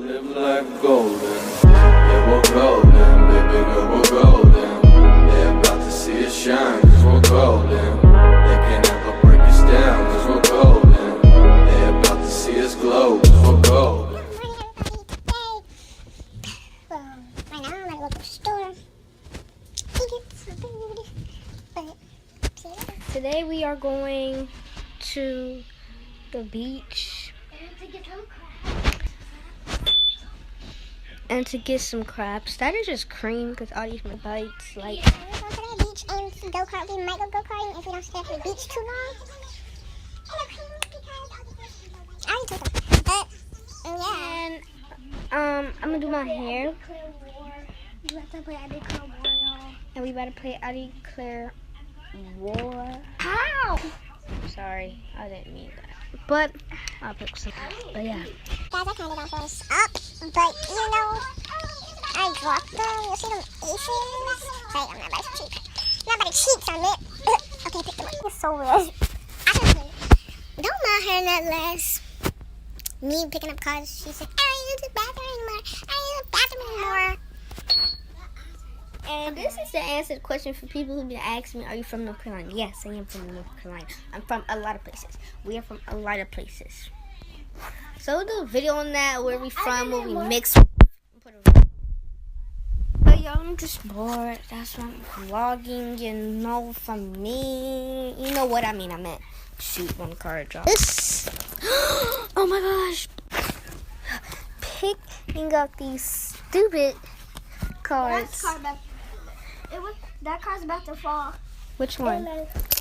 live life golden. Yeah, we're golden, baby girl, we're golden. They're about to see us shine, cause we're golden. They can't ever break us down, cause we're golden. They're about to see us glow, cause we're golden. Right now I'm at a local store to get some food, but today we are going to the beach and to get some crabs. That is just cream because all these bites like. Yeah, we're going to the beach and go kart. We might go karting if we don't stay at the beach too long. I already told them, but yeah. And I'm gonna do my hair. You have to play I Declare War, y'all. And we better play I Declare War. Ow! Sorry, I didn't mean that. But I'll put some. But yeah. Guys, I turned it off us up, but you know, I dropped them. You'll see them aces. Hey, I'm not about to cheat. Not about to cheat on it. Okay, pick them up. It's so weird. Don't mind her that less. Me picking up cards. She said, I don't use the bathroom anymore. I don't use the bathroom anymore. And this is the answer to the question for people who ask me, are you from North Carolina? Yes, I am from North Carolina. I'm from a lot of places. We are from a lot of places. So we'll do a video on that, where we from, where we mix. But y'all, I'm just bored. That's why I'm vlogging, you know, from me. You know what I mean. I meant shoot one card drop. This. Oh my gosh. Picking up these stupid cards. That card's about to fall. Which one?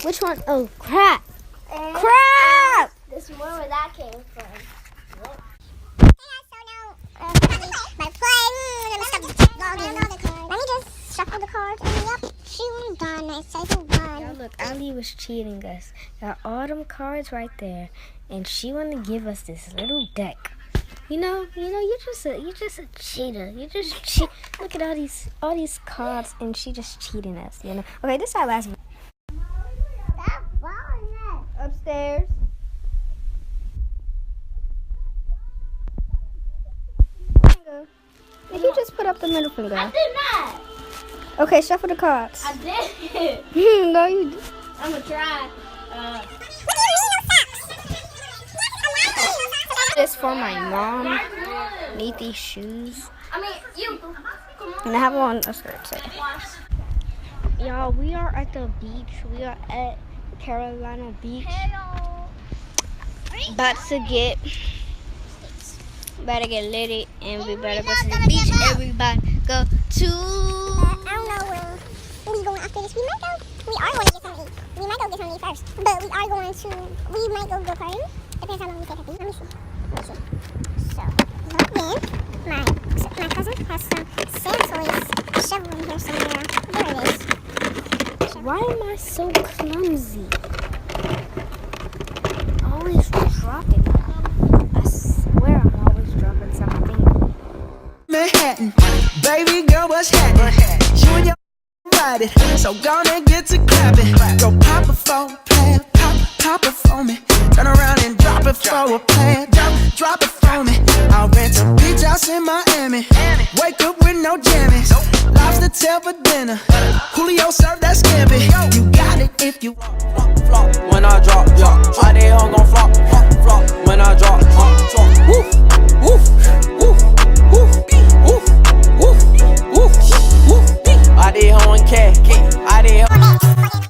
Which one? Oh, crap. And Crap! this is where that came from. Let me just shuffle the cards and yep, shoot, done. I say who won. Y'all look, Ali was cheating us. Got all them cards right there, and she wanted to give us this little deck. You know, you're just a cheater. You just cheat. Look at all these cards, and she just cheating us. You know. Okay, this is our last one. That ball in there. Upstairs. Did you just put up the middle finger? I did not. Okay, shuffle the cards. I did. No, you did. I'm gonna try. This for my mom. Need these shoes. I mean, you. And I have on a skirt. So. Y'all, we are at the beach. We are at Carolina Beach. About to get litty, and we better go to the beach. Everybody go to. I don't know where we going after this. We are going to get something to eat. We might go get something to eat first. But we might go karting. Depends how long we take to eat. Let me see. So, but then, my cousin has some sand toys shovel in here somewhere. There it is. Why am I so clumsy? Always dropping. I swear I'm always dropping something. Manhattan, baby girl, what's happening? You and your ride it, so gonna get to clapping. Go pop it for a player, pop it for me. Turn around and drop it for a player, drop it for me. I'll rent a beach house in Miami. Wake up with no jammies. Lobster tail for dinner. Julio serve that scampi. You got it if you flop. When I drop, all they all gon' flop. When I drop, woof, woof, woof, woof, woof, woof, woof, woof. All they on cat.